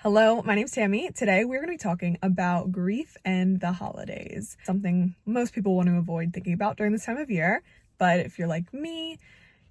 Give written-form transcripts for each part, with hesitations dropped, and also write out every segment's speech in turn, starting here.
Hello, my name's Tammy. Today we're going to be talking about grief and the holidays, something most people want to avoid thinking about during this time of year, but if you're like me,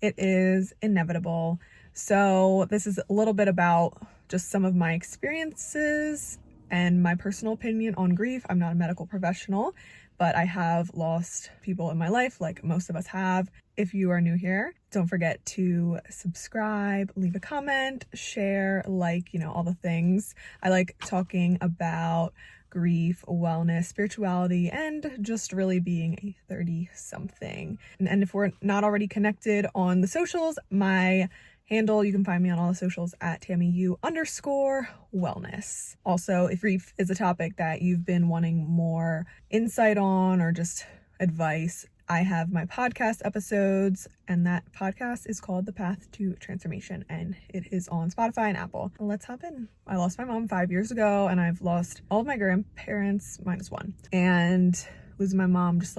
it is inevitable. So this is a little bit about just some of my experiences and my personal opinion on grief. I'm not a medical professional, but I have lost people in my life like most of us have. If you are new here, don't forget to subscribe, leave a comment, share, all the things. I like talking about grief, wellness, spirituality, and just really being a 30-something. And if we're not already connected on the socials, my handle, you can find me on all the socials at TammyU_wellness. Also, if grief is a topic that you've been wanting more insight on or just advice, I have my podcast episodes, and that podcast is called The Path to Transformation, and it is on Spotify and Apple. Let's hop in. I lost my mom 5 years ago, and I've lost all of my grandparents minus one. And losing my mom just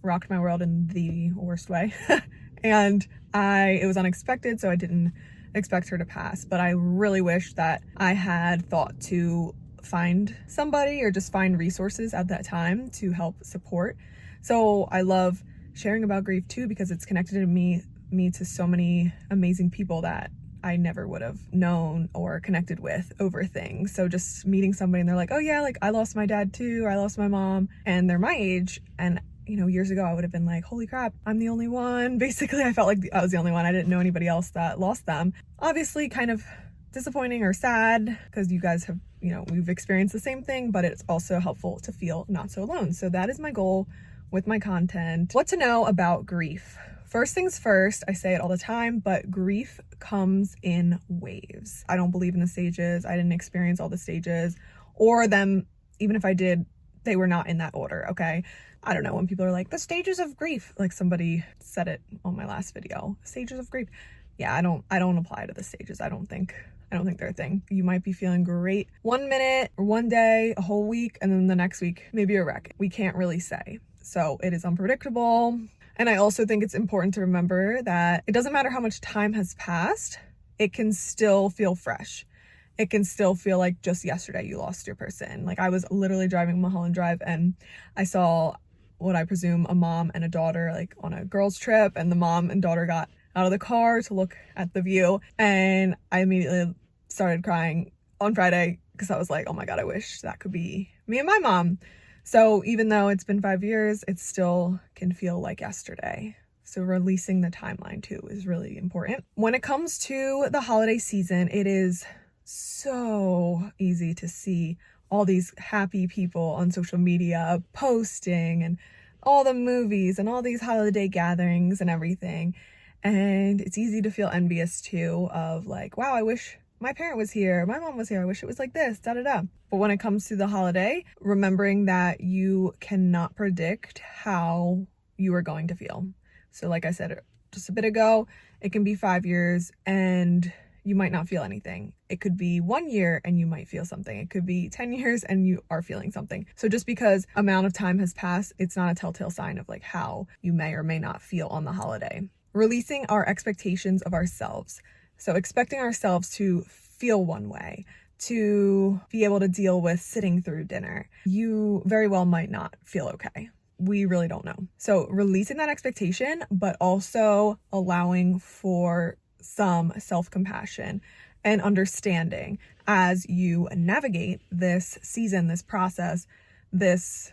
rocked my world in the worst way. And it was unexpected, so I didn't expect her to pass. But I really wish that I had thought to find somebody or just find resources at that time to help support. So I love sharing about grief too, because it's connected me to so many amazing people that I never would have known or connected with over things. So just meeting somebody and they're like, oh yeah, I lost my dad too, or I lost my mom, and they're my age. And years ago I would have been like, holy crap, I'm the only one. Basically, I felt like I was the only one. I didn't know anybody else that lost them. Obviously kind of disappointing or sad because you guys have, we've experienced the same thing, but it's also helpful to feel not so alone. So that is my goal with my content. What to know about grief. First things first, I say it all the time, but grief comes in waves. I don't believe in the stages. I didn't experience all the stages, or them, even if I did, they were not in that order, okay? I don't know, when people are like, the stages of grief, like somebody said it on my last video, stages of grief. Yeah, I don't apply to the stages. I don't think they're a thing. You might be feeling great 1 minute or 1 day, a whole week, and then the next week, maybe a wreck. We can't really say. So it is unpredictable. And I also think it's important to remember that it doesn't matter how much time has passed, it can still feel fresh. It can still feel like just yesterday you lost your person. Like, I was literally driving Mulholland Drive and I saw what I presume a mom and a daughter on a girls trip, and the mom and daughter got out of the car to look at the view, and I immediately started crying on Friday because I was like, oh my God, I wish that could be me and my mom. So even though it's been 5 years, it still can feel like yesterday. So releasing the timeline too is really important. When it comes to the holiday season, it is so easy to see all these happy people on social media posting and all the movies and all these holiday gatherings and everything. And it's easy to feel envious too of like, wow, I wish my parent was here, my mom was here, I wish it was like this, da da da. But when it comes to the holiday, remembering that you cannot predict how you are going to feel. So like I said just a bit ago, it can be 5 years and you might not feel anything. It could be 1 year and you might feel something. It could be 10 years and you are feeling something. So just because amount of time has passed, it's not a telltale sign of how you may or may not feel on the holiday. Releasing our expectations of ourselves. So expecting ourselves to feel one way, to be able to deal with sitting through dinner. You very well might not feel okay. We really don't know. So releasing that expectation, but also allowing for some self-compassion and understanding as you navigate this season, this process, this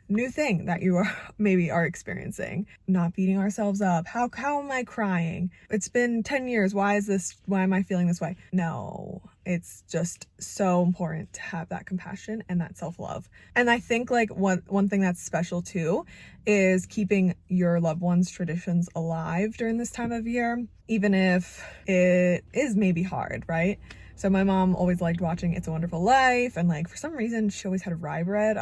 new thing that you are experiencing. Not beating ourselves up. How am I crying? It's been 10 years. Why am I feeling this way? No, it's just so important to have that compassion and that self-love. And I think one thing that's special too is keeping your loved ones' traditions alive during this time of year, even if it is maybe hard, right? So my mom always liked watching It's a Wonderful Life, and for some reason she always had rye bread,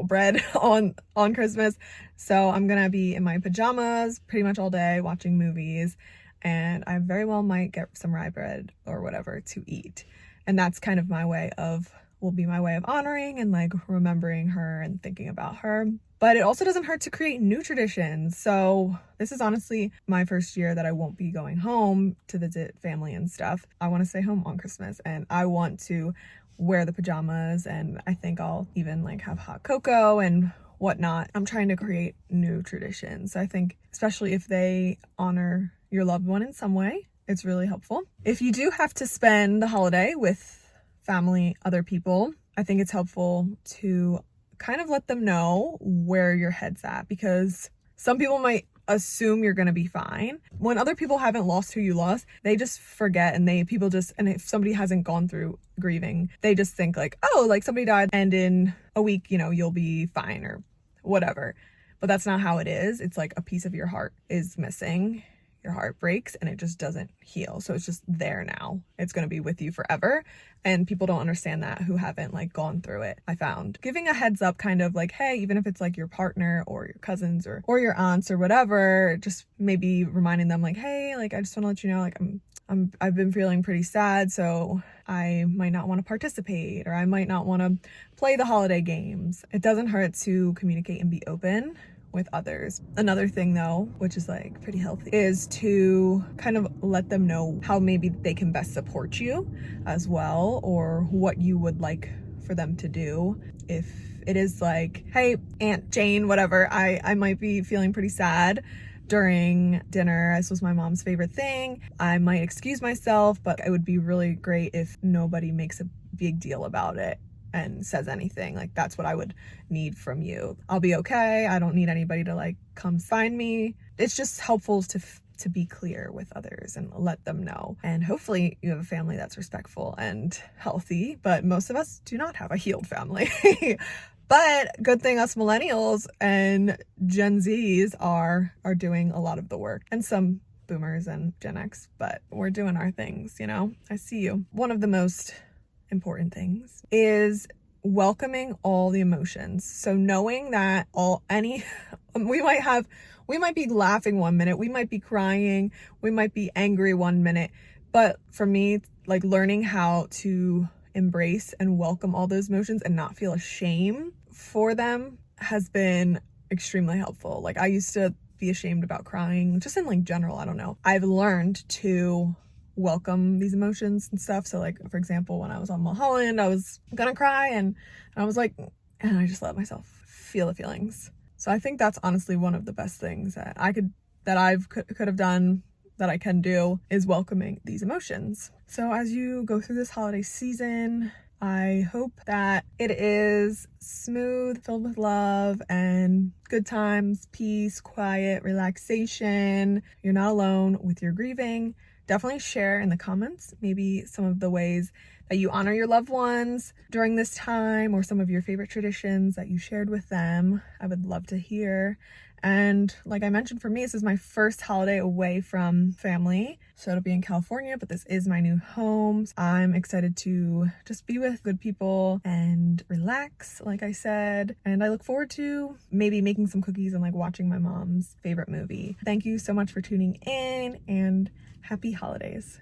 bread on Christmas. So I'm gonna be in my pajamas pretty much all day watching movies, and I very well might get some rye bread or whatever to eat. And that's kind of will be my way of honoring and remembering her and thinking about her. But it also doesn't hurt to create new traditions. So this is honestly my first year that I won't be going home to visit family and stuff. I want to stay home on Christmas, and I want to wear the pajamas, and I think I'll even like have hot cocoa and whatnot. I'm trying to create new traditions. I think especially if they honor your loved one in some way, it's really helpful. If you do have to spend the holiday with family, other people, I think it's helpful to kind of let them know where your head's at, because some people might assume you're gonna be fine. When other people haven't lost who you lost, they just forget, and if somebody hasn't gone through grieving, they just think like, oh, like somebody died and in a week, you'll be fine or whatever. But that's not how it is. It's like a piece of your heart is missing. Your heart breaks and it just doesn't heal. So it's just there now. It's going to be with you forever. And people don't understand that who haven't like gone through it. I found giving a heads up, kind of like, hey, even if it's like your partner or your cousins or your aunts or whatever, just maybe reminding them like, hey, like I just want to let you know, like I've been feeling pretty sad, so I might not want to participate, or I might not want to play the holiday games. It doesn't hurt to communicate and be open with others. Another thing though, which is like pretty healthy, is to kind of let them know how maybe they can best support you as well, or what you would like for them to do. If it is like, hey, Aunt Jane, whatever, I might be feeling pretty sad during dinner. This was my mom's favorite thing. I might excuse myself, but it would be really great if nobody makes a big deal about it and says anything. Like, that's what I would need from you. I'll be okay. I don't need anybody to like come find me. It's just helpful to be clear with others and let them know. And hopefully you have a family that's respectful and healthy, but most of us do not have a healed family. But good thing us millennials and Gen Zs are doing a lot of the work, and some boomers and Gen X, but we're doing our things, I see you. One of the most important things is welcoming all the emotions. So knowing that we might be laughing one minute, we might be crying, we might be angry one minute, but for me, like learning how to embrace and welcome all those emotions and not feel ashamed for them has been extremely helpful. Like, I used to be ashamed about crying, just in like general, I don't know. I've learned to welcome these emotions and stuff. So like, for example, when I was on Mulholland, I was gonna cry and I was like, and I just let myself feel the feelings. So I think that's honestly one of the best things that I could have done, that I can do, is welcoming these emotions. So as you go through this holiday season, I hope that it is smooth, filled with love and good times, peace, quiet, relaxation. You're not alone with your grieving. Definitely share in the comments maybe some of the ways that you honor your loved ones during this time, or some of your favorite traditions that you shared with them. I would love to hear. And like I mentioned, for me, this is my first holiday away from family. So it'll be in California, but this is my new home. I'm excited to just be with good people and relax, like I said. And I look forward to maybe making some cookies and like watching my mom's favorite movie. Thank you so much for tuning in, and happy holidays.